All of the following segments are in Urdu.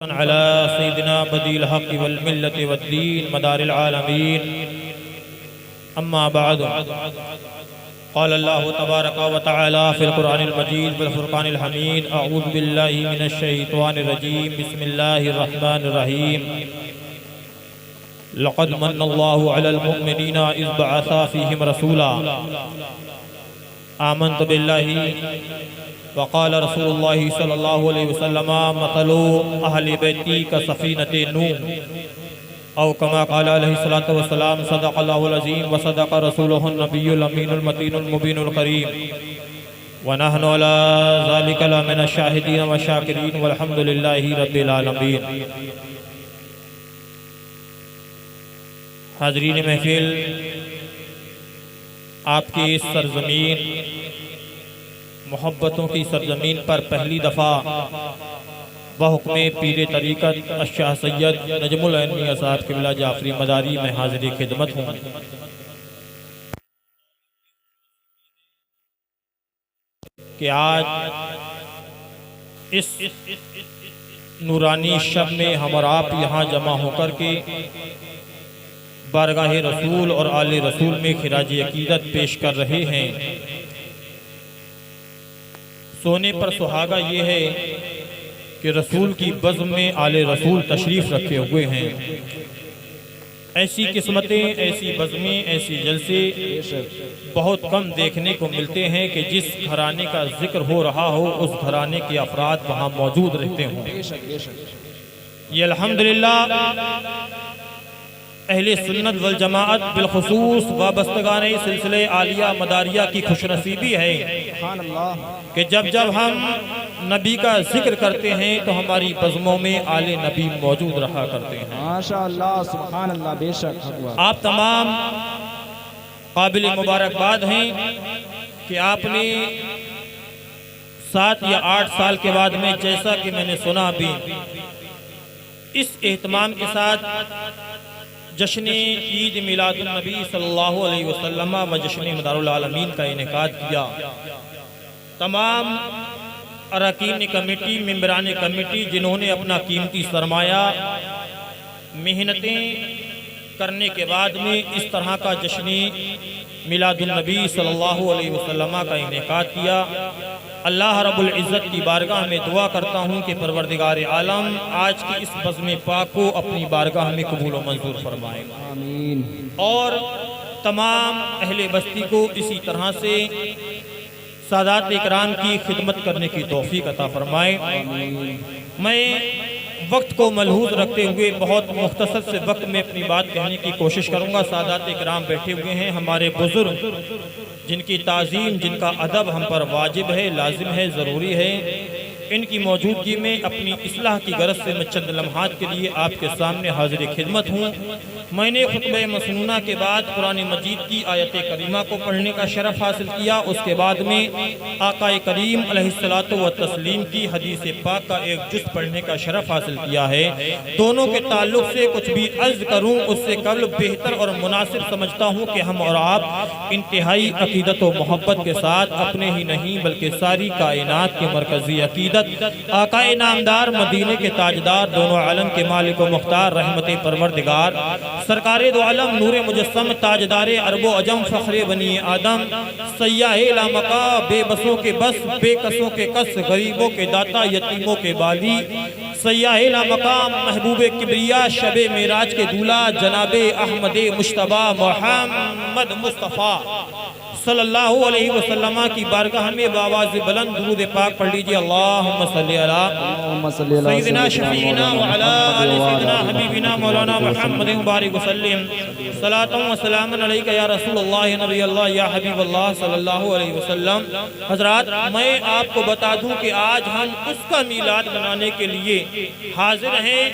على سيدنا بديع الحق والملة والدين مدار العالمين أما بعد قال الله تبارك وتعالى في القرآن المجيد والفرقان الحميد أعوذ بالله من الشيطان الرجيم بسم الله الرحمن الرحيم لقد من الله على المؤمنين إذ بعث فيهم رسولا آمنت بالله وقال رسول الله صلى الله عليه وسلم مثل أهل بيتي كسفينة نوح أو كما قال عليه الصلاة والسلام صدق الله العظيم وصدق رسوله النبي الأمين المتين المبين الكريم ونحن على ذلك لمن الشاهدين والشاكرين والحمد لله رب العالمين. حاضرین محفل، آپ کی اس سرزمین محبتوں کی سرزمین پر پہلی دفعہ بحکم پیر طریقت الشاہ سید نجم العین میاں صاحب قبلہ جعفری مداری میں حاضر خدمت ہوں. کہ آج اس نورانی شب میں ہم اور آپ یہاں جمع ہو کر کے بارگاہ رسول اور آل رسول میں خراج عقیدت پیش کر رہے ہیں. سونے پر سہاگا یہ ہے کہ رسول کی بزم میں آل رسول تشریف رکھے ہوئے ہیں. ایسی قسمتیں، ایسی بزمیں، ایسی جلسے بہت کم دیکھنے کو ملتے ہیں کہ جس گھرانے کا ذکر ہو رہا ہو اس گھرانے کے افراد وہاں موجود رہتے ہوں. یہ الحمدللہ اہل سنت والجماعت بالخصوص وابستگان سلسلہ عالیہ مداریہ کی خوش نصیبی ہے کہ جب ہم نبی کا ذکر کرتے ہیں تو ہماری بزموں میں آل نبی موجود رہا کرتے ہیں. ماشاءاللہ، سبحان اللہ، بے شک. آپ تمام قابل مبارکباد ہیں کہ آپ نے 7 یا 8 سال کے بعد میں، جیسا کہ میں نے سنا بھی، اس اہتمام کے ساتھ جشن عید میلاد النبی صلی اللہ علیہ وسلم و جشن مدار العالمین کا انعقاد کیا. تمام اراکین کمیٹی، ممبران کمیٹی جنہوں نے اپنا قیمتی سرمایہ محنتیں کرنے کے بعد میں اس طرح کا جشن میلاد النبی صلی اللہ علیہ وسلم کا انعقاد کیا، اللہ رب العزت کی بارگاہ میں دعا کرتا ہوں کہ پروردگار عالم آج کی اس بزم پاک کو اپنی بارگاہ میں قبول و منظور فرمائے آمین. اور تمام اہل بستی کو اسی طرح سے سادات اکرام کی خدمت کرنے کی توفیق عطا فرمائے. میں وقت کو ملحوظ رکھتے ہوئے بہت مختصر سے وقت میں اپنی بات کہنے کی کوشش کروں گا. سادات اکرام بیٹھے ہوئے ہیں، ہمارے بزرگ جن کی تعظیم، جن کا ادب ہم پر واجب ہے، لازم ہے، ضروری ہے. ان کی موجودگی میں اپنی اصلاح کی غرض سے میں چند لمحات کے لیے آپ کے سامنے حاضر خدمت ہوں. میں نے خطبہ مسنونہ کے بعد قرآن مجید کی آیت کریمہ کو پڑھنے کا شرف حاصل کیا. اس کے بعد میں آقا کریم علیہ الصلوۃ والتسلیم کی حدیث پاک کا ایک جز پڑھنے کا شرف حاصل کیا ہے. دونوں کے تعلق سے کچھ بھی عرض کروں اس سے قبل بہتر اور مناسب سمجھتا ہوں کہ ہم اور آپ انتہائی عقیدت و محبت کے ساتھ اپنے ہی نہیں بلکہ ساری کائنات کے مرکزی عقیدت آقا نامدار، مدینے کے تاجدار، دونوں عالم کے مالک و مختار، رحمت پروردگار، سرکار دو عالم، نور مجسم، تاجدار عرب و عجم، فخر بنی آدم، سیاہ لامقا، بے بسوں کے بس، بے کسوں کے کس، غریبوں کے داتا، یتیموں کے بالی، سیاہ لامقام، محبوب کبریا، شب معراج کے دولہ، جناب احمد مجتبی محمد مصطفیٰ صلی اللہ علیہ وسلم کی بارگاہ میں بآواز بلند درود پاک پڑھ لیجئے. اللہم صلی علی سیدنا شفیعنا وعلا آل سیدنا حبیبنا مولانا محمد مبارک وسلم. صلاة و سلام علیکہ یا رسول اللہ، نبی اللہ، یا حبیب اللہ صلی اللہ علیہ وسلم. حضرات، میں آپ کو بتا دوں کہ آج ہم اس کا میلاد منانے کے لیے حاضر ہیں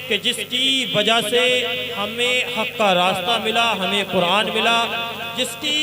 کہ جس کی وجہ سے ہمیں حق کا راستہ ملا، ہمیں قرآن ملا، جس کی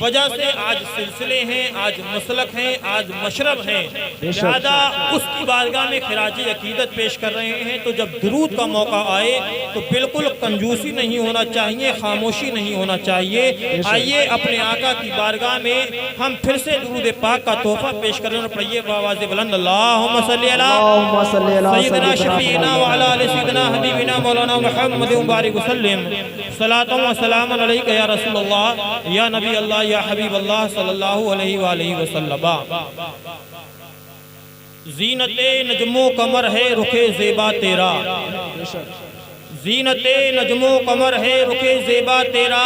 وجہ سے آج سلسلے ہیں، آج مسلک ہیں، آج مشرب ہیں، لہذا اس کی بارگاہ میں خراج عقیدت پیش کر رہے ہیں۔ تو جب درود کا موقع آئے تو بالکل کنجوسی نہیں ہونا چاہیے، خاموشی نہیں ہونا چاہیے۔ آئیے اپنے آقا کی بارگاہ میں ہم پھر سے درود پاک کا تحفہ پیش کریں اور پڑھیے بآواز بلند اللہم صلی علی سیدنا شفیعنا وعلی آل سیدنا حبیبنا مولانا محمد مبارک وسلم صلاۃ و سلام علیک یا رسول اللہ یا نبی اللہ یا حبیب اللہ صلی اللہ علیہ وآلہ وسلم۔ زینت نجم و قمر ہے رخ زیبا تیرا، زینت نجم و قمر ہے رخ زیبا تیرا،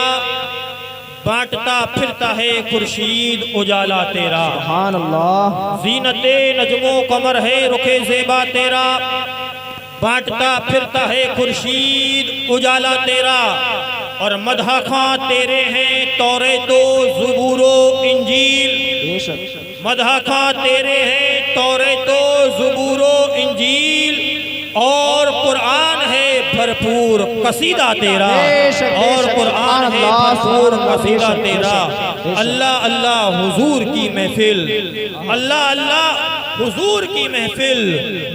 بانٹتا پھرتا ہے خورشید اجالا تیرا۔ سبحان اللہ۔ زینت نجم و قمر ہے رخ زیبا تیرا، بانٹتا پھرتا ہے خورشید اجالا تیرا، اور مدح خواں تیرے ہیں توریت و زبور و انجیل، مدح خواں تیرے ہیں توریت و زبور و انجیل، اور قرآن ہے بھرپور قصیدہ تیرا، اور قرآن ہے بھرپور قصیدہ تیرا۔ اللہ اللہ حضور کی محفل، اللہ اللہ حضور کی محفل،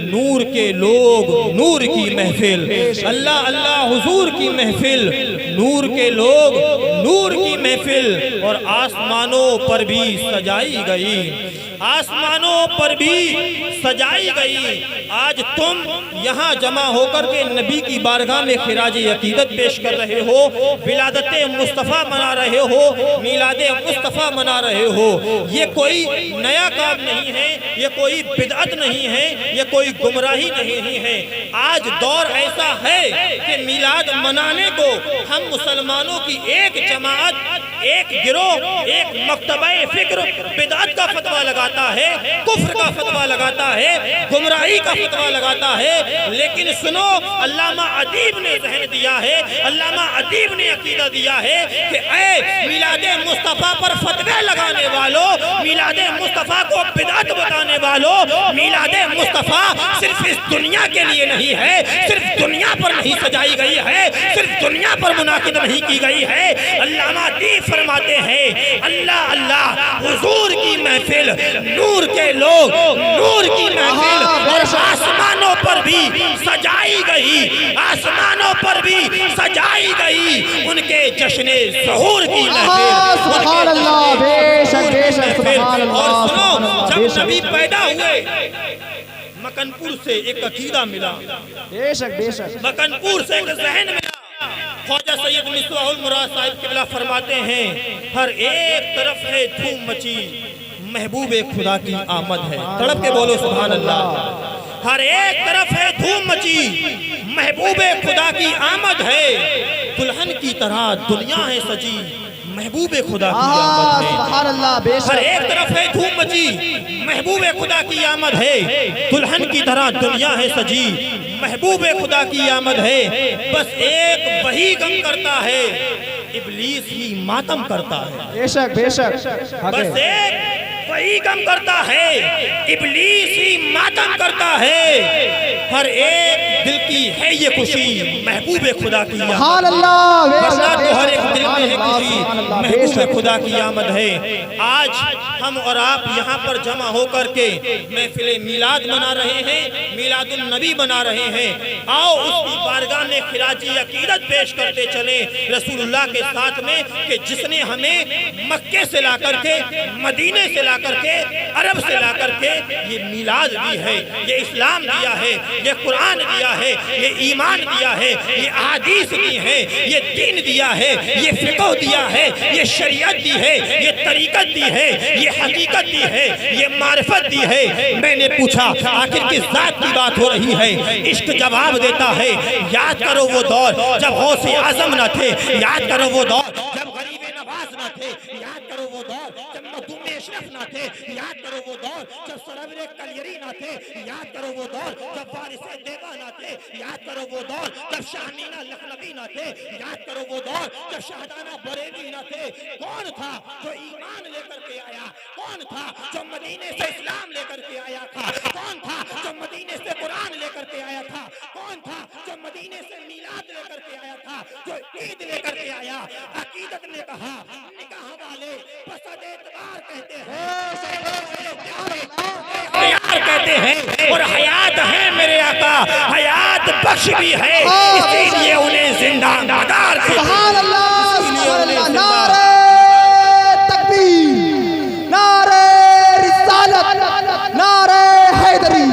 نور کے لوگ نور کی محفل، اللہ اللہ حضور کی محفل، نور کے لوگ نور کی محفل، اور آسمانوں پر بھی سجائی گئی، آسمانوں پر بھی سجائی گئی۔ آج تم یہاں جمع ہو کر کے نبی کی بارگاہ میں خراج عقیدت پیش کر رہے ہو، ولادت مصطفیٰ منا رہے ہو، میلاد مصطفیٰ منا رہے ہو۔ یہ کوئی نیا کام نہیں ہے، یہ کوئی بدعت نہیں ہے، یہ کوئی گمراہی نہیں ہے۔ آج دور ایسا ہے کہ میلاد منانے کو ہم مسلمانوں کی ایک جماعت، ایک گروہ، ایک مکتبہ فکر بدعت کا فتویٰ لگاتا ہے، کفر کا فتویٰ لگاتا ہے، گمراہی کا فتویٰ لگاتا ہے۔ لیکن سنو، علامہ ادیب نے ذہن دیا ہے، علامہ ادیب نے عقیدہ دیا ہے کہ اے میلاد مصطفیٰ پر فتوے لگانے والوں، میلاد مصطفیٰ کو بدعت بتانے والوں، میلاد مصطفیٰ صرف اس دنیا کے لیے نہیں ہے، صرف دنیا پر نہیں سجائی گئی ہے، صرف دنیا پر منعقد نہیں کی گئی ہے۔ علامہ ادیب فرماتے ہیں اللہ اللہ حضور کی محفل، نور کے لوگ نور کی محفل، اور آسمانوں پر بھی سجائی گئی، آسمانوں پر بھی سجائی گئی ان کے جشن ظہور کی محفل۔ سبحان اللہ، بے شک بے شک، سبحان اللہ۔ اور سنو، جب نبی پیدا ہوئے مکنپور سے ایک عقیدہ ملا، بے شک بے شک، مکنپور سے ایک ذہن ملا۔ خواجہ سید مصباح المراد صاحب قبلہ فرماتے ہیں ہر ایک طرف ہے دھوم مچی، محبوب خدا کی آمد ہے۔ تڑپ کے بولو سبحان اللہ۔ ہر ایک طرف ہے دھوم مچی، محبوب خدا کی آمد ہے، دلہن کی طرح دنیا ہے سجی، محبوب خدا کی آمد ہے۔ سبحان اللہ، بے شک۔ ہر ایک طرف ہے دھوم مچی، محبوب خدا کی آمد ہے، دلہن کی طرح دنیا ہے سجی، محبوب خدا کی آمد ہے۔ بس ایک وہی غم کرتا ہے، ابلیس ہی ماتم کرتا ہے۔ بے شک بے شک، بس ایک وہی غم کرتا ہے، ابلیس ہی ماتم کرتا ہے۔ ہر ایک دل کی ہے یہ خوشی، محبوب خدا کی آمد۔ سبحان اللہ، بے ورنہ شک تو ہر ایک دل میں ہے خوشی، محبوب خدا کی آمد ہے۔ آج ہم اور آپ یہاں پر جمع ہو کر کے محفل میلاد منا رہے ہیں، میلاد النبی منا رہے ہیں۔ آؤ اس کی بارگاہ میں خراج عقیدت پیش کرتے چلیں رسول اللہ کے ساتھ میں، کہ جس نے ہمیں مکے سے لا کر کے، مدینے سے لا کر کے، عرب سے لا کر کے یہ میلاد دی ہے، یہ اسلام دیا ہے، یہ قرآن دیا ہے، یہ ایمان دیا ہے، یہ احادیث دی ہے، یہ دین دیا ہے، یہ فقہ دیا ہے، یہ شریعت دی ہے، یہ طریقت دی ہے، یہ حقیقت دی ہے، یہ معرفت دی ہے۔ میں نے پوچھا آخر کس ذات کی بات ہو رہی ہے؟ عشق جواب دیتا ہے یاد کرو وہ دور جب غوث اعظم نہ تھے، یاد کرو وہ دور جب غریب نواز نہ تھے، یاد کرو وہ دور جب مخدوم اشرف نہ تھے، یاد کرو وہ دور جب سرور کلیری نہ تھے، یاد کرو وہ دور جب وارث دیوا نہ تھے، یاد کرو وہ دور جب شاہمینہ لکھنوی نہ تھے، یاد کرو وہ دور جب شہدانہ بریلی نہ تھے۔ کون تھا جو ایمان لے کر کے آیا؟ کون تھا جو مدینے سے اسلام لے کر کے آیا تھا؟ کون تھا جو مدینے سے قرآن لے کر کے آیا تھا؟ کون تھا جو مدینے سے میلاد لے کر کے آیا تھا، جو عید لے کر کے آیا؟ عقیدت نے کہا نکاح والے ہیں اور حیات ہے میرے آقا، حیات بخش بھی ہے، اسی لیے انہیں زندہ مدار کہتے ہیں۔ سبحان اللہ، سبحان اللہ، نعرہ تکبیر، نعرہ رسالت، نعرہ حیدری،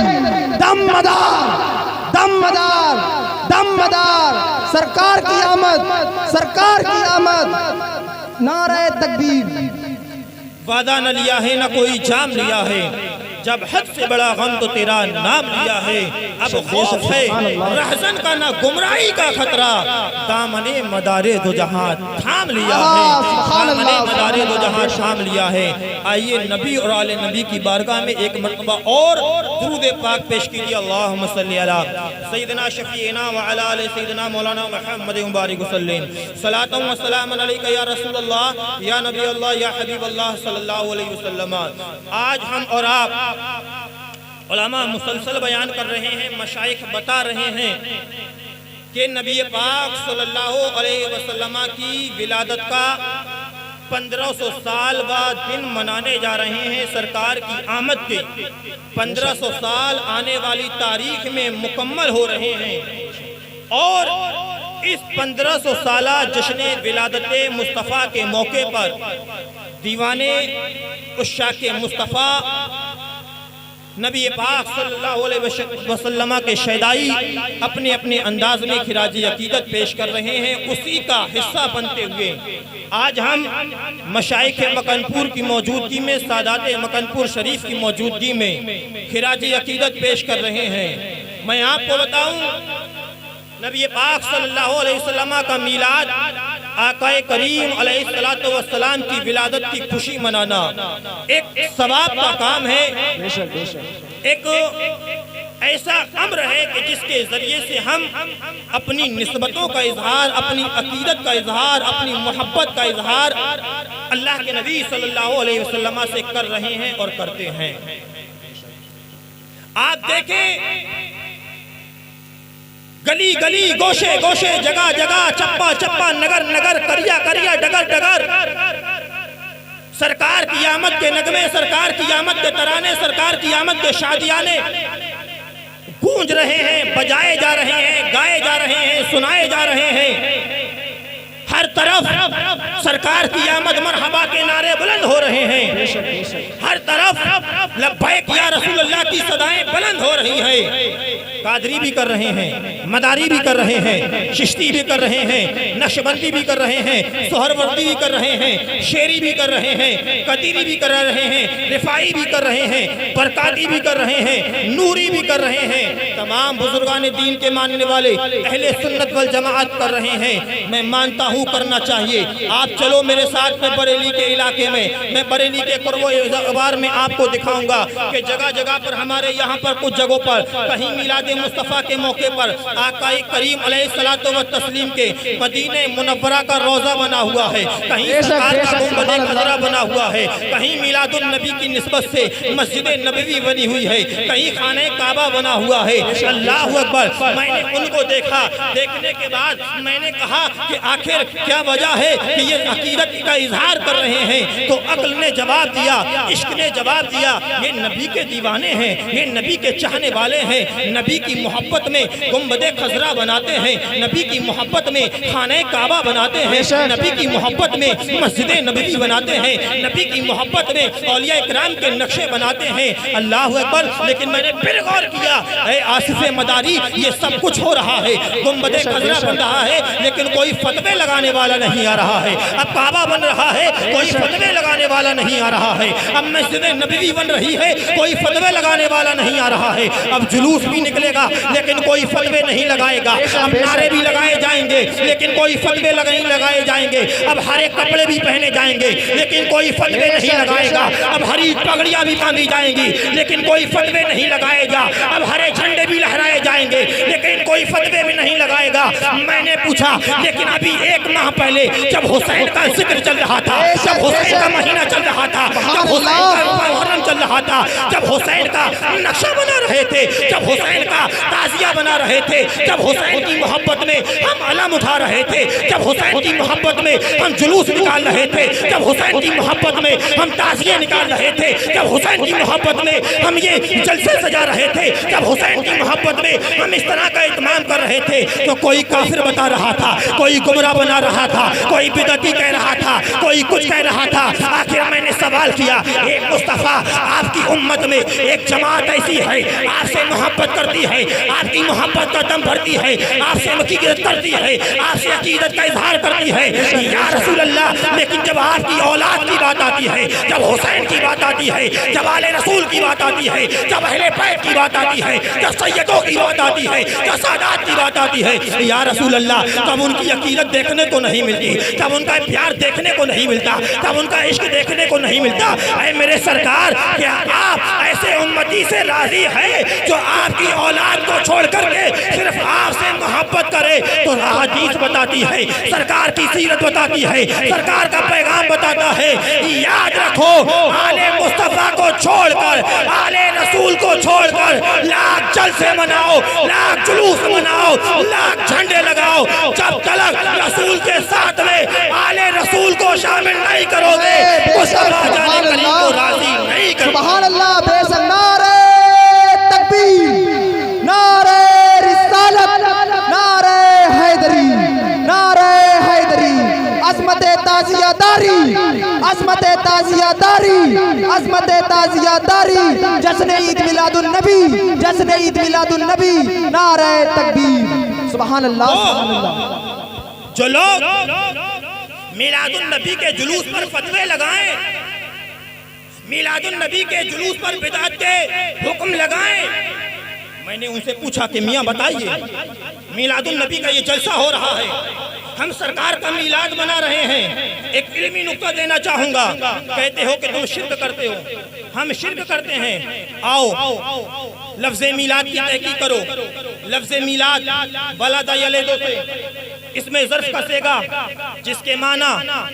دم مدار، دم مدار، دم مدار، سرکار کی آمد، سرکار کی آمد، نعرہ تکبیر۔ وعدہ نہ لیا ہے نہ کوئی جام لیا ہے، جب حد سے بڑا غم تو تیرا نام لیا ہے، اب خوف ہے رہزن کا نہ گمراہی کا خطرہ، دامن مدار دو جہاں تھام لیا ہے، دامن مدار دو جہاں تھام لیا ہے۔ آئیے نبی اور آل نبی کی بارگاہ میں ایک مرتبہ اور درود پاک پیش کیجیے۔ اللہم صلی علی سیدنا شفیعنا وعلی آل سیدنا مولانا محمد مبارک وسلم، صلاۃ و سلام علیکہ یا رسول اللہ، یا نبی اللہ، یا حبیب اللہ صلی اللہ علیہ وسلم۔ آج ہم اور آپ علماء مسلسل بیان کر رہے ہیں، مشائخ بتا رہے ہیں کہ نبی پاک صلی اللہ علیہ وسلم کی ولادت کا 1500 سال بعد دن منانے جا رہے ہیں، سرکار کی آمد کے 1500 سال آنے والی تاریخ میں مکمل ہو رہے ہیں، اور اس 1500 سالہ جشن ولادت مصطفیٰ کے موقع پر دیوانے عشاق مصطفیٰ نبی پاک صلی اللہ علیہ وسلم کے شیدائی اپنے اپنے انداز میں خراج عقیدت پیش کر رہے ہیں، اسی کا حصہ بنتے ہوئے آج ہم مشائخ مکنپور کی موجودگی میں، سادات مکنپور شریف کی موجودگی میں خراج عقیدت پیش کر رہے ہیں۔ میں آپ کو بتاؤں، نبی پاک صلی اللہ علیہ وسلم کا میلاد، آقا کریم علیہ السلام کی ولادت کی خوشی منانا ایک ثواب کا کام ہے، ایک ایسا امر ہے کہ جس کے ذریعے سے ہم اپنی نسبتوں کا اظہار، اپنی عقیدت کا اظہار، اپنی محبت کا اظہار اللہ کے نبی صلی اللہ علیہ وسلم سے کر رہے ہیں اور کرتے ہیں۔ آپ دیکھیں، گلی گلی، گوشے گوشے، جگہ جگہ، چپا چپا، نگر نگر، کریا کریا، ڈگر ڈگر، سرکار کی آمد کے نغمے، سرکار کی آمد کے ترانے، سرکار کی آمد کے شادیانے گونج رہے ہیں، بجائے جا رہے ہیں، گائے جا رہے ہیں، سنائے جا رہے ہیں۔ ہر طرف سرکار کی آمد مرحبا کے نعرے بلند ہو رہے ہیں، ہر طرف لبیک یا رسول اللہ کی صدائیں بلند ہو رہی ہیں۔ قادری بھی کر رہے ہیں، مداری بھی کر رہے ہیں، چشتی بھی کر رہے ہیں، نقشبندی بھی کر رہے ہیں، سہروردی بھی کر رہے ہیں، شیری بھی کر رہے ہیں، قدیری بھی کر رہے ہیں، رفائی بھی کر رہے ہیں، برکاتی بھی کر رہے ہیں، نوری بھی کر رہے ہیں۔ تمام بزرگان دین کے ماننے والے اہل سنت والجماعت کر رہے ہیں۔ میں مانتا ہوں کرنا چاہیے۔ آپ چلو میرے ساتھ میں بریلی کے علاقے میں، میں بریلی کے قرب و اغبار میں آپ کو دکھاؤں گا کہ جگہ جگہ پر ہمارے یہاں پر کچھ جگہوں پر کہیں میلاد مصطفیٰ کے موقع پر آقا کریم علیہ الصلوۃ والتسلیم کے مدینہ منورہ کا روضہ بنا ہوا ہے، کہیں سرکار کا گنبد خضرا بنا ہوا ہے، کہیں میلاد النبی کی نسبت سے مسجد نبوی بنی ہوئی ہے، کہیں خانہ کعبہ بنا ہوا ہے۔ اللہ اکبر! میں نے ان کو دیکھا، دیکھنے کے بعد میں نے کہا کہ آخر کیا وجہ ہے کہ یہ عقیدت کا اظہار کر رہے ہیں؟ تو عقل نے جواب دیا، عشق نے جواب دیا، یہ نبی کے دیوانے ہیں، یہ نبی کے چاہنے والے ہیں، نبی کی محبت میں گنبد خضرا بناتے ہیں، نبی کی محبت میں خانہ کعبہ بناتے ہیں، نبی کی محبت میں مسجد نبوی بناتے ہیں، نبی کی محبت میں اولیاء اکرام کے نقشے بناتے ہیں۔ اللہ اکبر! لیکن میں نے پھر غور کیا، اے آصف مداری، یہ سب کچھ ہو رہا ہے، گنبد خضرا بن رہا ہے، لیکن کوئی فتوے لگانے والا نہیں آ رہا ہے۔ اب کعبہ بن رہا ہے، کوئی فتوے لگانے والا نہیں آ رہا ہے۔ اب مسجد نبوی بن رہی ہے، کوئی فتوے لگانے والا نہیں آ رہا ہے۔ اب جلوس بھی نکلے گا لیکن کوئی فتوے نہیں لگائے گا، اب نعرے بھی لگائے جائیں گے لیکن کوئی فتوے نہیں لگائے جائیں گے، اب ہرے کپڑے بھی پہنے جائیں گے لیکن کوئی فتوے نہیں لگائے گا، اب ہری پگڑیاں بھی باندھی جائیں گی لیکن کوئی فتوے نہیں لگائے گا، اب ہرے جھنڈے بھی لہرائے جائیں گے لیکن کوئی فتوے بھی نہیں نہیں لگائے گا. میں نے پوچھا لیکن ابھی 1 ماہ پہلے جب حسین کا ذکر چل رہا تھا, جب حسین کا مہینہ چل رہا تھا, جب حسین کا محرم چل رہا تھا, جب حسین کا نقشہ بنا رہے تھے, جب حسین کا تعزیہ بنا رہے تھے, جب حسین کی محبت میں ہم علم اٹھا رہے تھے, جب حسین کی محبت میں ہم جلوس نکال رہے تھے, جب حسین کی محبت میں ہم تعزیے نکال رہے تھے, جب حسین کی محبت میں ہم یہ جلسے سجا رہے تھے, جب حسین کی محبت میں ہم اس طرح کا اہتمام کر رہے تھے, تو کوئی کافر بتا رہا تھا, کوئی گمراہ بنا رہا تھا, کوئی بدعتی کہہ رہا تھا, کوئی کچھ کہہ رہا تھا. آخر میں نے سوال کیا, ایک مصطفیٰ آپ کی امت میں ایک جماعت ایسی ہے آپ سے محبت کرتی ہے, آپ کی محبت کا دم بھرتی ہے, آپ سے عقیدت کرتی ہے, آپ سے عقیدت کا اظہار کرتی ہے یا رسول اللہ, لیکن جب آپ کی اولاد کی بات آتی ہے, جب حسین کی بات آتی ہے, جب آل رسول کی بات آتی ہے, جب اہل بیت کی بات آتی ہے, جب سیدوں کی بات آتی ہے, جب سادات کی بات آتی ہے یا رسول اللہ, تب ان کی عقیدت دیکھنے کو نہیں ملتی, تب ان کا پیار دیکھنے کو نہیں ملتا, تب ان کا عشق دیکھنے کو نہیں ملتا. اے میرے سرکار, کیا آپ ایسے امتی سے راضی ہیں جو آپ کی اولاد کو چھوڑ کر کے صرف آپ سے محبت کرے؟ تو حدیث بتاتی ہے, سرکار کی سیرت بتاتی ہے, سرکار کا پیغام بتاتا ہے, یاد رکھو آل مصطفیٰ کو چھوڑ کر, آل رسول کو چھوڑ کر لاکھ جلسے مناؤ, لاکھ جلوس مناؤ, لاکھ جھنڈے لگاؤ, جب تلک رسول کے ساتھ میں آل رسول کو شامل نہیں کرو گے مصطفیٰ جانے کریم کو راضی نہیں کرو. سبحان اللہ. بے شک نعرہ تکبیر, نعرہ رسالت, نعرہ حیدری, نعرہ حیدری, عظمت تعزیہ داری, عظمت تعزیہ داری, عظمت تعزیہ داری, جشن عید میلاد النبی, جشن عید میلاد النبی, نعرہ تکبیر. سبحان اللہ, سبحان اللہ. جو لوگ میلاد النبی کے جلوس پر فتوے لگائیں, میلاد النبی کے جلوس پر بدعت کے حکم لگائیں, میں نے ان سے پوچھا کہ میاں بتائیے میلاد النبی کا یہ جلسہ ہو رہا ہے, ہم سرکار کا میلاد منا رہے ہیں, ایک علمی نقطہ دینا چاہوں گا. کہتے ہو کہ تم شرک کرتے ہو, ہم شرک کرتے ہیں. آؤ لفظ میلاد کی تحقیق کرو. لفظ میلاد ولد یلد سے, اس میں ظرف کا صیغہ جس کے معنی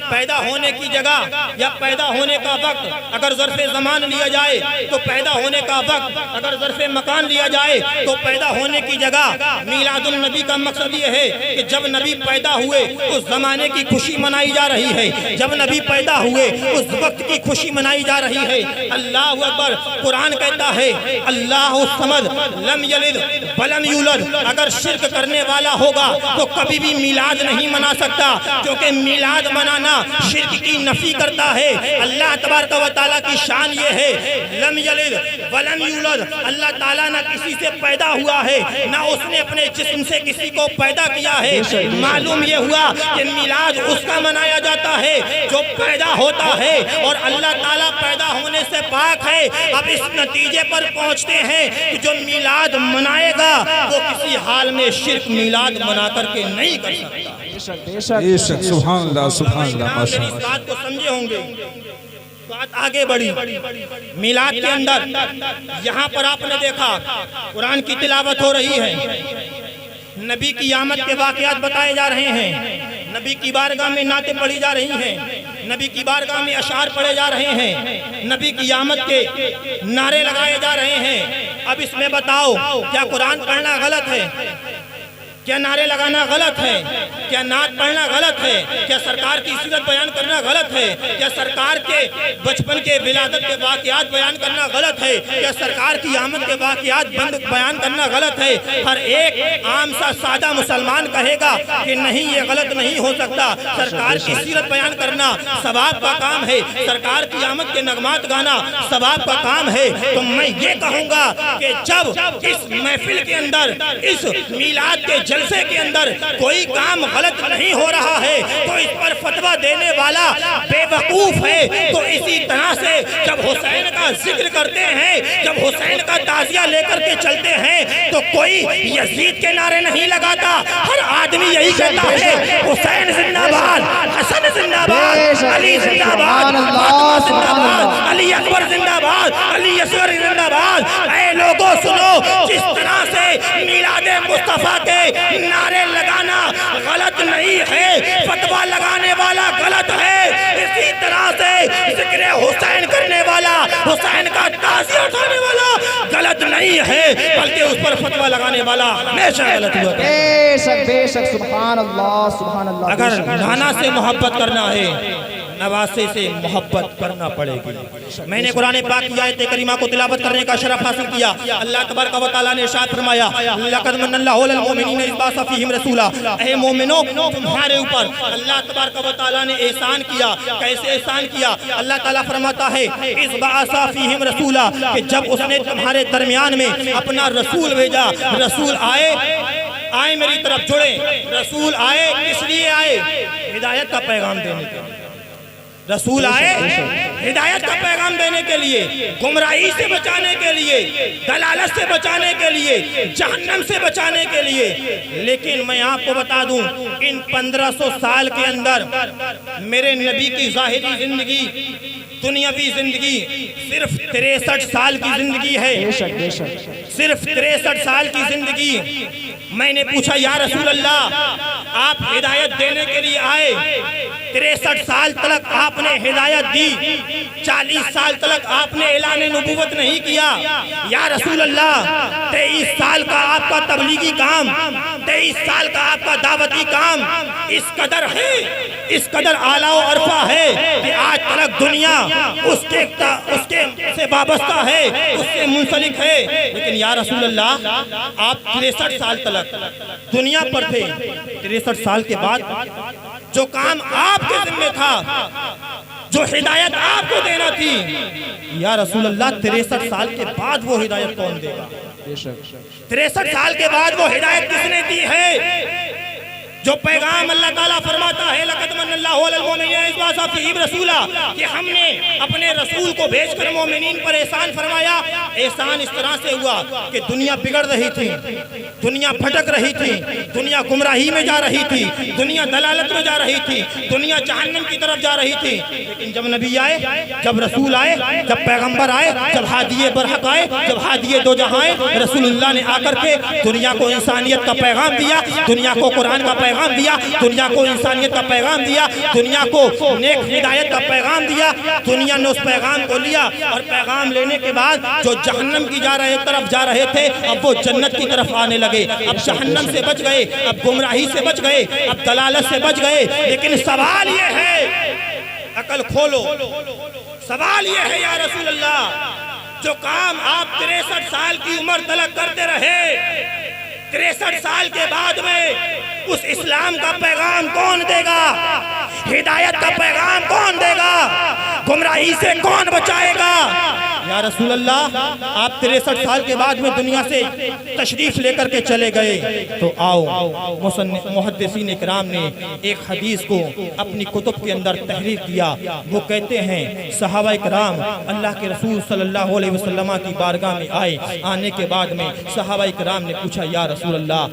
پیدا ہونے کی جگہ یا پیدا ہونے کا وقت, اگر ظرف زمان لیا جائے تو پیدا ہونے کا وقت, اگر ظرف مکان لیا جائے تو پیدا ہونے کی جگہ. میلاد النبی کا مقصد یہ ہے کہ جب نبی پیدا ہوئے اس زمانے کی خوشی منائی جا رہی ہے, جب نبی پیدا ہوئے اس وقت کی خوشی منائی جا رہی ہے. اللہ اکبر. قرآن کہتا ہے اللہ الصمد لم یلد ولم یولد. اگر شرک کرنے والا ہوگا تو کبھی بھی میلاد نہیں منا سکتا, کیونکہ میلاد منانا شرک کی نفی کرتا ہے. اللہ تبارک و تعالیٰ کی شان یہ ہے لم یلد ولم یولد, اللہ تعالیٰ نہ کسی سے پیدا ہوا ہے نہ اس نے اپنے جسم سے کسی کو پیدا کیا ہے. معلوم یہ ہوا کہ میلاد اس کا منایا جاتا ہے جو پیدا ہوتا ہے, اور اللہ تعالیٰ پیدا ہونے سے پاک ہے. اب اس نتیجے پر پہنچتے ہیں کہ جو میلاد منائے گا وہ کسی حال میں شرک میلاد منا کر کے نہیں کر سکتا. بے شک. سبحان اللہ, سبحان اللہ, ماشاء میری اس بات کو سمجھے ہوں گے. بات آگے بڑھی. میلاد کے اندر یہاں پر آپ نے دیکھا قرآن کی تلاوت ہو رہی ہے, نبی کی آمد کے واقعات بتائے جا رہے ہیں, نبی کی بارگاہ میں نعتیں پڑھی جا رہی ہیں, نبی کی بارگاہ میں اشعار پڑھے جا رہے ہیں, نبی کی آمد کے نعرے لگائے جا رہے ہیں. اب اس میں بتاؤ کیا قرآن پڑھنا غلط ہے؟ کیا نعرے لگانا غلط ہے؟ کیا نعت پڑھنا غلط ہے؟ کیا سرکار کی سیرت بیان کرنا غلط ہے؟ کیا سرکار کے بچپن کے ولادت کے واقعات بیان کرنا غلط ہے؟ کیا سرکار کی آمد کے واقعات بیان کرنا غلط ہے؟ ہر ایک عام سا سادہ مسلمان کہے گا کہ نہیں یہ غلط نہیں ہو سکتا. سرکار کی سیرت بیان کرنا ثواب کا کام ہے, سرکار کی آمد کے نغمات گانا ثواب کا کام ہے. تو میں یہ کہوں گا کہ جب اس محفل کے اندر, اس میلاد کے جلسے کے اندر کوئی کام غلط نہیں ہو رہا ہے تو اس پر فتویٰ دینے والا بے وقوف ہے. تو اسی طرح سے جب حسین کا ذکر کرتے ہیں, جب حسین کا تعزیہ لے کر کے چلتے ہیں تو کوئی یزید کے نعرے نہیں لگاتا, ہر آدمی یہی کہتا ہے حسین زندہ باد, حسن زندہ باد, علی زندہ باد, فاطمہ زندہ باد, علی اکبر زندہ باد, علی اصغر زندہ باد. اے لوگوں سنو جس طرح سے میلاد مصطفیٰ کے نعرے لگانا غلط نہیں ہے، فتویٰ لگانے والا غلط ہے، اسی طرح سے ذکر حسین کرنے والا، حسین کا تعزیہ اٹھانے والا غلط نہیں ہے، بلکہ اس پر فتویٰ لگانے والا ہمیشہ غلط ہوا کرتا ہے۔ بے شک سبحان اللہ سبحان اللہ۔ اگر نانا سے محبت کرنا ہے نواسے سے محبت کرنا پڑے گی۔ میں نے قرآن پاک کی آیت کریمہ کو تلاوت کرنے کا شرف حاصل کیا۔ اللہ تبارک و تعالیٰ نے ارشاد فرمایا لَقَدْ مَنَّ اللَّهُ عَلَى الْمُؤْمِنِينَ إِذْ بَعَثَ فِيهِمْ رَسُولًا، اے مومنو تمہارے اوپر اللہ تبارک و تعالیٰ نے احسان کیا۔ کیسے احسان کیا؟ اللہ تعالیٰ فرماتا ہے إِذْ بَعَثَ فِيهِمْ رَسُولًا، کہ جب اس نے تمہارے درمیان میں اپنا رسول بھیجا۔ رسول آئے میری طرف جڑے، رسول آئے کس لیے آئے؟ ہدایت کا پیغام دینے کے لیے۔ رسول آئے ہدایت کا پیغام دینے کے لیے، گمراہی سے بچانے کے لیے، دلالت سے بچانے کے لیے، جہنم سے بچانے کے لیے۔ لیکن میں آپ کو بتا دوں ان 1500 سال کے اندر میرے نبی کی ظاہری زندگی، دنیاوی زندگی صرف 63 سال کی زندگی ہے، صرف 63 سال کی زندگی۔ میں نے پوچھا یا رسول اللہ آپ ہدایت دینے کے لیے آئے، 63 سال تک آپ نے ہدایت دی، 40 سال تک آپ نے اعلان نبوت نہیں کیا، یا رسول اللہ 23 سال کا آپ کا تبلیغی کام، 23 سال کا آپ کا دعوتی کام اس قدر ہے، اس قدر اعلیٰ و عرفہ ہے کہ آج تک دنیا اس کے سے وابستہ ہے، اس سے منسلک ہے۔ لیکن یا رسول اللہ آپ 63 سال تک دنیا پر تھے، 63 سال کے بعد جو کام آپ کے ذمہ تھا، جو ہدایت آپ کو دینا تھی، یا رسول اللہ 63 سال کے بعد وہ ہدایت کون دے گا؟ 63 سال کے بعد وہ ہدایت کس نے دی ہے؟ جو پیغام اللہ تعالیٰ فرماتا ہے لَقَدْ مَنَّ اللَّهُ عَلَى الْمُؤْمِنِينَ إِذْ بَعَثَ فِيهِمْ رَسُولًا، کہ ہم نے اپنے رسول کو بھیج کر مومنین پر احسان فرمایا۔ احسان اس طرح سے ہوا کہ دنیا بگڑ رہی تھی، دنیا بھٹک رہی تھی، دنیا گمراہی میں جا رہی تھی، دنیا دلالت میں جا رہی تھی، دنیا جہنم کی طرف جا رہی تھی۔ لیکن جب نبی آئے، جب رسول آئے، جب پیغمبر آئے، جب ہادی برحق آئے، جب ہادی دو جہاں آئے، رسول اللہ نے آ کر کے دنیا کو انسانیت کا پیغام دیا، دنیا کو قرآن کا پیغام دیا، دنیا کو انسانیت کا پیغام دیا، دنیا کو نیک ہدایت کا پیغام دیا۔ دنیا نے اس پیغام کو لیا اور پیغام لینے کے بعد جو جہنم کی طرف جا رہے تھے اب وہ جنت کی طرف آنے لگے، اب جہنم سے بچ گئے، اب گمراہی سے بچ گئے، اب دلالت سے بچ گئے۔ لیکن سوال یہ ہے، عقل کھولو، سوال یہ ہے یا رسول اللہ جو کام آپ 63 سال کی عمر تلک کرتے رہے، 63 سال کے بعد میں اس اسلام کا پیغام کون دے گا؟ ہدایت کا پیغام کون دے گا؟ گمراہی سے کون بچائے گا؟ یا رسول اللہ آپ 63 سال کے بعد میں دنیا سے تشریف لے کر کے چلے گئے، تو آؤ محدثین اکرام نے ایک حدیث کو اپنی کتب کے اندر تحریر کیا۔ وہ کہتے ہیں صحابہ اکرام اللہ کے رسول صلی اللہ علیہ وسلم کی بارگاہ میں آئے، آنے کے بعد میں صحابہ اکرام نے پوچھا یا رسول اللہ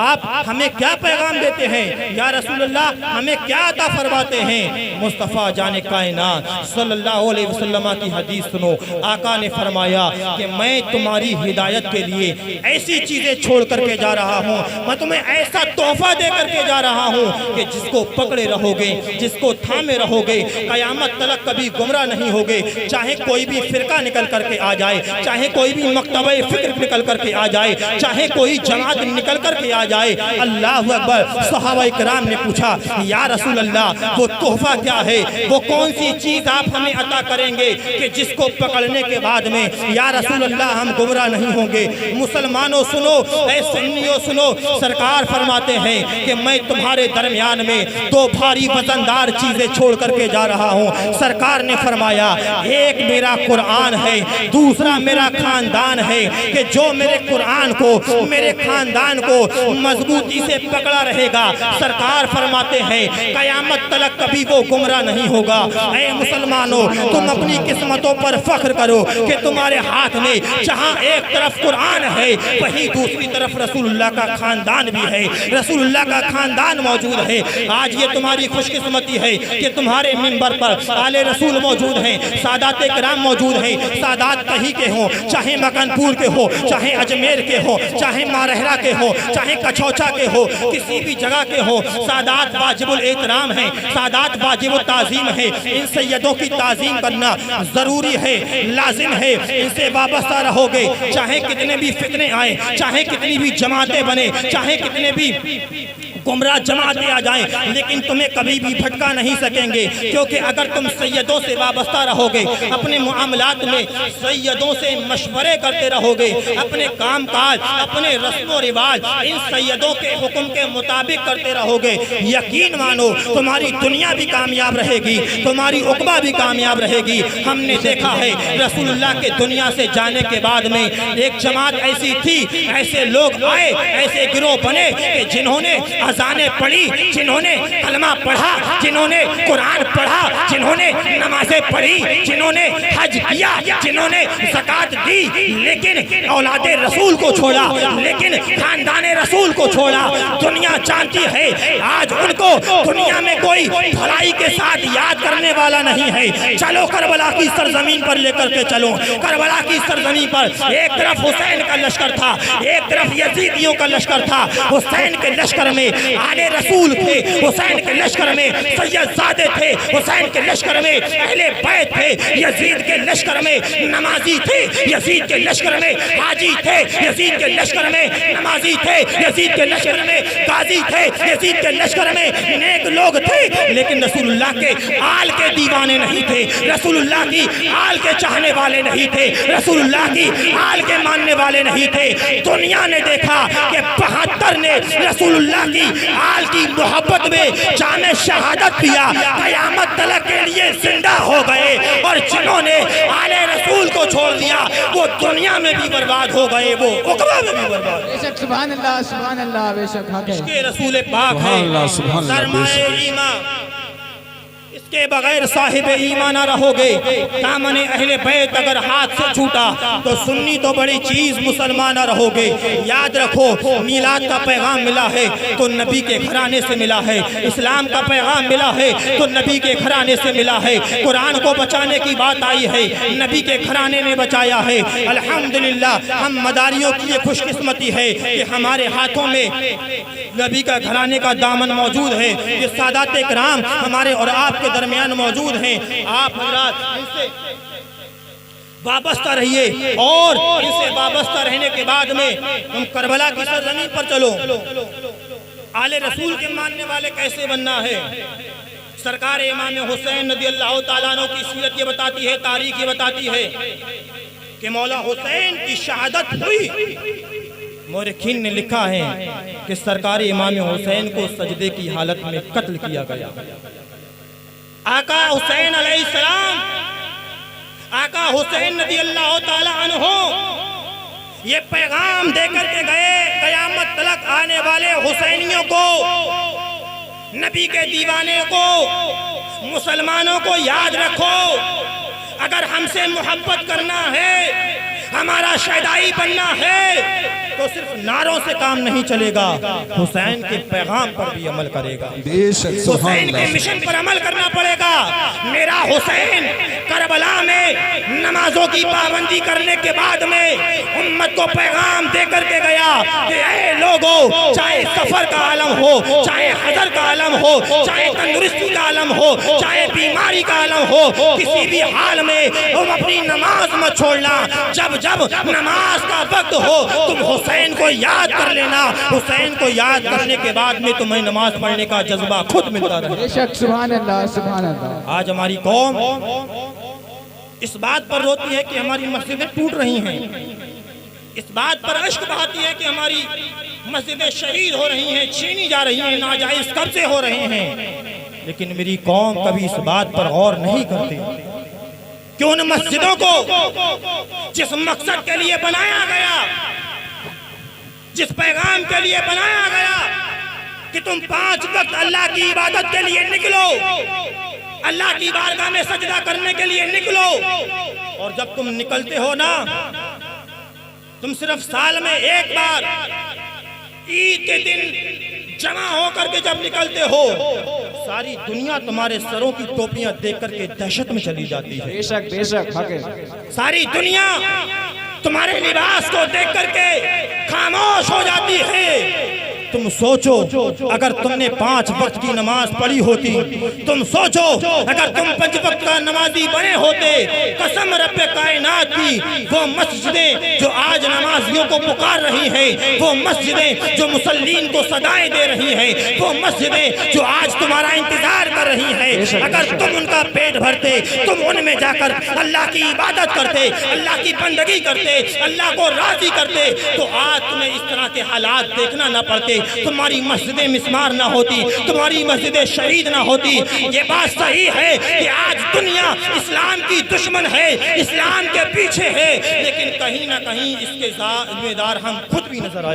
آپ ہمیں کیا پیغام دیتے ہیں؟ یا رسول اللہ ہمیں کیا عطا فرماتے ہیں؟ مصطفیٰ جان کائنات صلی اللہ علیہ وسلم کی حدیث سنو۔ آقا نے فرمایا کہ میں تمہاری ہدایت کے لیے ایسی چیزیں چھوڑ کر کے جا رہا ہوں، میں تمہیں ایسا تحفہ دے کر کے جا رہا ہوں کہ جس کو پکڑے رہو گے، جس کو تھامے رہو گے، قیامت تلک کبھی گمراہ نہیں ہوگے۔ چاہے کوئی بھی فرقہ نکل کر کے آ جائے، چاہے کوئی بھی مکتبہ فکر نکل کر کے آ جائے، چاہے کوئی جماعت نکل کر کے آ جائے۔ اللہ اکبر۔ صحابہ کرام نے پوچھا یا رسول اللہ وہ تحفہ کیا ہے، وہ کون سی چیز آپ ہمیں عطا کریں گے کہ جس کو پکڑنے کے بعد میں یا رسول اللہ ہم گمراہ نہیں ہوں گے؟ مسلمانوں سنو، اے سنیوں سنو، سرکار فرماتے ہیں کہ میں تمہارے درمیان میں دو بھاری وزندار چیزیں چھوڑ کر کے جا رہا ہوں۔ سرکار نے فرمایا ایک میرا قرآن ہے، دوسرا میرا خاندان ہے، کہ جو میرے قرآن کو، میرے خاندان کو مضبوطی سے پکڑا رہے گا، سرکار فرماتے ہیں قیامت تلک کبھی وہ گمراہ نہیں ہوگا۔ اے مسلمانوں تم اپنی قسمتوں پر فخر کرو، کرو کہ تمہارے ہاتھ میں جہاں ایک طرف قرآن ہے وہیں دوسری طرف رسول اللہ کا خاندان بھی ہے، رسول اللہ کا خاندان موجود ہے۔ آج یہ تمہاری خوش قسمتی ہے کہ تمہارے منبر پر آل رسول موجود ہیں، سادات کرام موجود ہیں، سادات کہیں کے ہوں، چاہے مکان پور کے ہو، چاہے اجمیر کے ہو، چاہے مارہرہ کے ہو، چاہے کچھوچا کے ہو، کسی بھی جگہ کے ہو، سادات واجب الاحترام ہیں، سادات واجب التعظیم ہے۔ ان سیدوں کی تعظیم کرنا ضروری ہے، لازم ہے۔ ان سے وابستہ رہو گے چاہے کتنے بھی فتنے آئیں، چاہے کتنی بھی جماعتیں بنے، چاہے کتنے بھی گمراہ جماعتیں آ جائیں، لیکن تمہیں کبھی بھی بھٹکا نہیں سکیں گے، کیونکہ اگر تم سیدوں سے وابستہ رہو گے، اپنے معاملات میں سیدوں سے مشورے کرتے رہو گے، اپنے کام کاج، اپنے رسم و رواج ان سیدوں کے حکم کے مطابق کرتے رہو گے، یقین مانو تمہاری دنیا بھی کامیاب رہے گی، تمہاری عقبہ بھی کامیاب رہے گی۔ ہم نے دیکھا ہے رسول اللہ کے دنیا سے جانے کے بعد میں ایک جماعت ایسی تھی، ایسے لوگ آئے، ایسے گروہ بنے کہ جنہوں نے اذانیں پڑھی، جنہوں نے کلمہ پڑھا، جنہوں نے قرآن پڑھا، جنہوں نے نمازیں پڑھی، جنہوں نے حج کیا، جنہوں نے زکوٰۃ دی، لیکن اولاد رسول کو چھوڑا، لیکن خاندان رسول کو چھوڑا۔ دنیا جانتی ہے آج ان کو دنیا میں کوئی بھلائی کے ساتھ یاد کرنے والا نہیں ہے۔ چلو کربلا کی سرزمین پر لے کر کے چلو، کربلا کی سرزمین پر ایک طرف حسین کا لشکر تھا، ایک طرف یزیدیوں کا لشکر تھا۔ حسین کے لشکر میں آل رسول تھے، حسین کے لشکر میں سید زادے تھے، حسین کے لشکر میں اہل بیت تھے، یزید کے لشکر میں نمازی تھے، یزید کے لشکر میں حاجی تھے، یزید کے لشکر میں نمازی تھے، یزید کے لشکر میں قاضی تھے، یزید کے لشکر میں نیک لوگ تھے، لیکن رسول اللہ کے آل کے دیوانے نہیں تھے، رسول اللہ کی آل کے چاہنے والے نہیں تھے، رسول اللہ کی آل کے ماننے والے نہیں تھے۔ دنیا نے دیکھا کہ 72 نے رسول اللہ کی آل کی محبت میں جام شہادت پیا، قیامت تلک کے لیے زندہ ہو گئے، اور جنہوں نے آل رسول کو چھوڑ دیا وہ دنیا میں بھی برباد ہو گئے، وہ عقبہ میں بھی برباد۔ بے شک سبحان اللہ، سبحان اللہ، بے شک حق ہے۔ اس کے رسول پاک ہے سرمایہ ایمان، اس کے بغیر صاحب ایمان نہ رہو گے۔ دامن اہل بیت اگر ہاتھ سے چھوٹا تو سنی تو بڑی چیز مسلمان نہ رہو گے۔ یاد رکھو میلاد کا پیغام ملا ہے تو نبی کے گھرانے سے ملا ہے، اسلام کا پیغام ملا ہے تو نبی کے گھرانے سے ملا ہے، قرآن کو بچانے کی بات آئی ہے نبی کے گھرانے نے بچایا ہے۔ الحمدللہ ہم مداریوں کی یہ خوش قسمتی ہے کہ ہمارے ہاتھوں میں نبی کا گھرانے کا دامن موجود ہے۔ یہ سادات کرام ہمارے اور آپ کے درمیان موجود ہیں۔ آپ حضرات ان سے وابستہ رہیے، اور ان سے وابستہ رہنے کے بعد میں تم کربلا کی سرزمین پر چلو۔ آل رسول کے ماننے والے کیسے بننا ہے؟ سرکار امام حسین رضی اللہ تعالیٰ عنہ کی سیرت یہ بتاتی ہے، تاریخ یہ بتاتی ہے کہ مولا حسین کی شہادت ہوئی۔ مورخین نے لکھا ہے کہ سرکار امام حسین کو سجدے کی حالت میں قتل کیا گیا۔ آقا حسین علیہ السلام، آقا حسین رضی اللہ تعالیٰ عنہ یہ پیغام دے کر کے گئے، قیامت تلک آنے والے حسینیوں کو، نبی کے دیوانے کو، مسلمانوں کو یاد رکھو، اگر ہم سے محبت کرنا ہے، ہمارا شیدائی بننا ہے تو صرف نعروں سے کام نہیں چلے گا، حسین کے پیغام پر بھی عمل کرے گا، حسین کے مشن پر عمل کرنا پڑے گا۔ میرا حسین کربلا میں نمازوں کی پابندی کرنے کے بعد میں امت کو پیغام دے کر کے گیا کہ اے لوگو، چاہے سفر کا عالم ہو، چاہے حضر کا عالم ہو، چاہے تندرستی کا عالم ہو، چاہے بیماری کا عالم ہو، کسی بھی حال میں تم اپنی نماز مت چھوڑنا۔ جب جب نماز کا وقت ہو تم حسین کو یاد کر لینا، حسین کو یاد کرنے کے بعد میں تمہیں نماز پڑھنے کا جذبہ خود ملتا رہے۔ بے شک سبحان اللہ، سبحان اللہ۔ آج ہماری قوم اس بات پر روتی ہے کہ ہماری مسجدیں ٹوٹ رہی ہیں، اس بات پر اشک بہاتی ہے کہ ہماری مسجدیں شہید ہو رہی ہیں، چھینی جا رہی ہیں، ناجائز قبضے ہو رہے ہیں، لیکن میری قوم کبھی اس بات پر غور نہیں کرتی کہ ان مسجدوں کو جس مقصد کے لیے بنایا گیا، جس پیغام کے لیے بنایا گیا کہ تم 5 وقت اللہ کی عبادت کے لیے نکلو، اللہ کی بارگاہ میں سجدہ کرنے کے لیے نکلو، اور جب تم نکلتے ہو نا، تم صرف سال میں ایک بار عید کے دن جمع ہو کر کے جب نکلتے ہو، ساری دنیا تمہارے سروں کی ٹوپیاں دیکھ کر کے دہشت میں چلی جاتی ہے۔ بے شک حق ہے۔ ساری دنیا تمہارے لباس کو دیکھ کر کے خاموش ہو جاتی ہے۔ تم سوچو اگر تم نے 5 وقت کی نماز پڑھی ہوتی، تم سوچو اگر تم 5 وقت کا نمازی بنے ہوتے، قسم رب کائنات کی، وہ مسجدیں جو آج نمازیوں کو پکار رہی ہیں، وہ مسجدیں جو مسلین کو صدائیں دے رہی ہیں، وہ مسجدیں جو آج تمہارا انتظار کر رہی ہیں، اگر تم ان کا پیٹ بھرتے، تم ان میں جا کر اللہ کی عبادت کرتے، اللہ کی بندگی کرتے، اللہ کو راضی کرتے، تو آج تمہیں اس طرح کے حالات دیکھنا نہ پڑتے، تمہاری مسجدیں مسمار نہ ہوتی، تمہاری مسجدیں شہید نہ ہوتی۔ یہ بات صحیح ہے کہ آج دنیا اسلام کی دشمن ہے، اسلام کے پیچھے ہے، لیکن کہیں نہ کہیں اس کے ذمہ دار ہم خود بھی نظر آئے۔